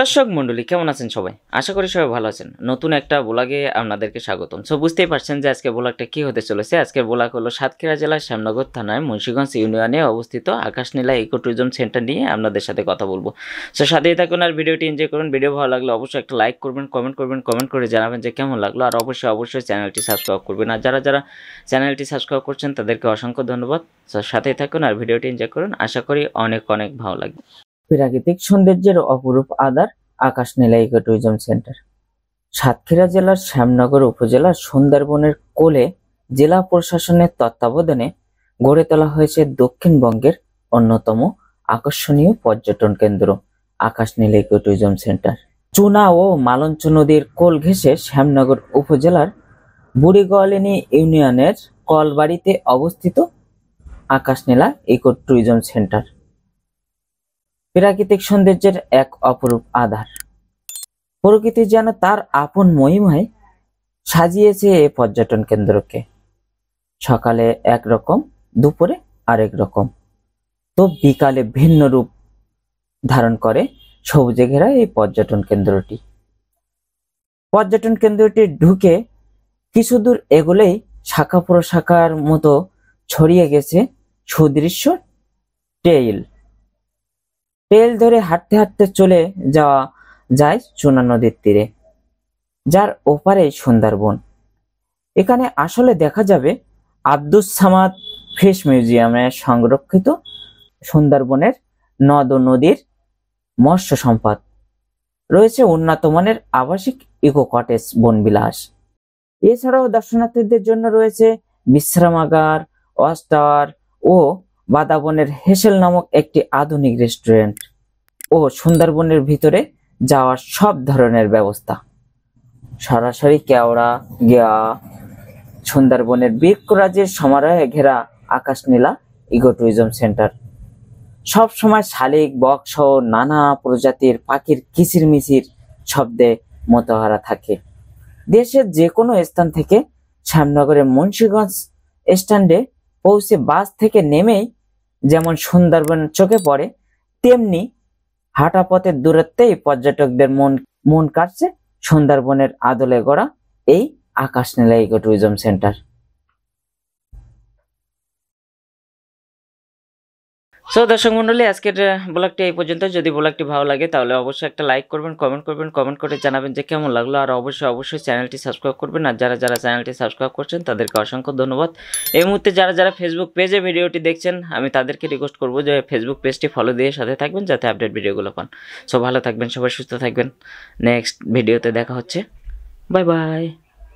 দর্শক মণ্ডলী কেমন আছেন সবাই? আশা করি সবাই ভালো আছেন। নতুন একটা ব্লগে আপনাদেরকে স্বাগতম। সো বুঝতেই পারছেন যে আজকের ব্লগটা কি হতে চলেছে। আজকের ব্লগ হলো সাতক্ষীরা জেলার শ্যামনগর থানায় মুন্সিগঞ্জ ইউনিয়নে অবস্থিত আকাশনীলা ইকো ট্যুরিজম সেন্টার নিয়ে আপনাদের সাথে কথা বলবো। সো সাথেই থাকুন আর ভিডিওটি এনজয় করুন। ভিডিও ভালো লাগলে অবশ্যই একটা লাইক করবেন, কমেন্ট করে জানাবেন যে কেমন লাগলো। আর অবশ্যই চ্যানেলটি সাবস্ক্রাইব করবেন। আর যারা চ্যানেলটি সাবস্ক্রাইব করছেন তাদেরকে অসংখ্য ধন্যবাদ। সো সাথেই থাকুন আর ভিডিওটি এনজয় করুন। আশা করি অনেক ভালো লাগবে। প্রাকৃতিক সৌন্দর্যের অপরূপ আধার Akashnila eco tourism centre. Satkhira জেলার শ্যামনগর উপজেলার সুন্দরবনের কোলে জেলা প্রশাসনের তত্ত্বাবধানে গড়ে তোলা হয়েছে দক্ষিণবঙ্গের অন্যতম আকর্ষণীয় পর্যটন কেন্দ্র আকাশনীলা ইকো ট্যুরিজম সেন্টার। চুনা ও মালঞ্চ নদীর কোল ঘেঁষে শ্যামনগর উপজেলার বুড়িগোয়ালিনী ইউনিয়নের কলবাড়িতে অবস্থিত আকাশনীলা ইকো ট্যুরিজম সেন্টার প্রাকৃতিক সৌন্দর্যের এক অপরূপ আধার। প্রকৃতি যেন তার আপন মহিমায় সাজিয়েছে এই পর্যটন কেন্দ্রকে। সকালে একরকম, দুপুরে আরেক রকম, তো বিকালে ভিন্ন রূপ ধারণ করে সবুজে ঘেরা এই পর্যটন কেন্দ্রটি। পর্যটন কেন্দ্রটি ঢুকে কিছু দূর এগোলেই শাখা প্রশাখার মতো ছড়িয়ে গেছে সুদৃশ্য টেইল ধরে হাঁটতে চলে যাওয়া যায় চুনা নদীর তীরে, যার ওপারে সুন্দরবন। এখানে আসলে দেখা যাবে আব্দুস সামাদ ফিশ মিউজিয়ামে সংরক্ষিত সুন্দরবনের নদ ও নদীর মৎস্য সম্পদ। রয়েছে উন্নত মানের আবাসিক ইকো কটেজ বনবিলাস। এছাড়াও দর্শনার্থীদের জন্য রয়েছে বিশ্রামাগার, ওয়াচ টাওয়ার ও বাদাবনের হেসেল নামক একটি আধুনিক রেস্টুরেন্ট ও সুন্দরবনের ভিতরে যাওয়ার সব ধরনের ব্যবস্থা। সরাসরি কেওড়া গিয়া সুন্দরবনের বৃক্ষরাজির সমারোহে ঘেরা আকাশনীলা ইকো ট্যুরিজম সেন্টার সব সময় শালিক, বক সহ নানা প্রজাতির পাখির কিচিরমিচির শব্দে মতহারা থাকে। দেশের যে কোনো স্থান থেকে শ্যামনগরের মুন্সিগঞ্জ স্ট্যান্ডে পৌঁছে বাস থেকে নেমেই যেমন সুন্দরবন চোখে পড়ে, তেমনি হাঁটা পথের দূরত্বেই পর্যটকদের মন কাটছে সুন্দরবনের আদলে গড়া এই Akashnila eco tourism centre. So দর্শক মন্ডলী, আজকের ব্লগটি এই পর্যন্ত। যদি ব্লগটি ভালো লাগে তাহলে অবশ্যই একটা লাইক করবেন, কমেন্ট করে জানাবেন যে কেমন লাগলো। আর অবশ্যই চ্যানেলটি সাবস্ক্রাইব করবেন। আর যারা চ্যানেলটি সাবস্ক্রাইব করছেন তাদেরকে অসংখ্য ধন্যবাদ। এই মুহূর্তে যারা ফেসবুক পেজে ভিডিওটি দেখছেন, আমি তাদেরকে রিকোয়েস্ট করবো যে ফেসবুক পেজটি ফলো দিয়ে সাথে থাকবেন যাতে আপডেট ভিডিওগুলো পান। সো ভালো থাকবেন, সবাই সুস্থ থাকবেন। নেক্সট ভিডিওতে দেখা হচ্ছে। Bye bye.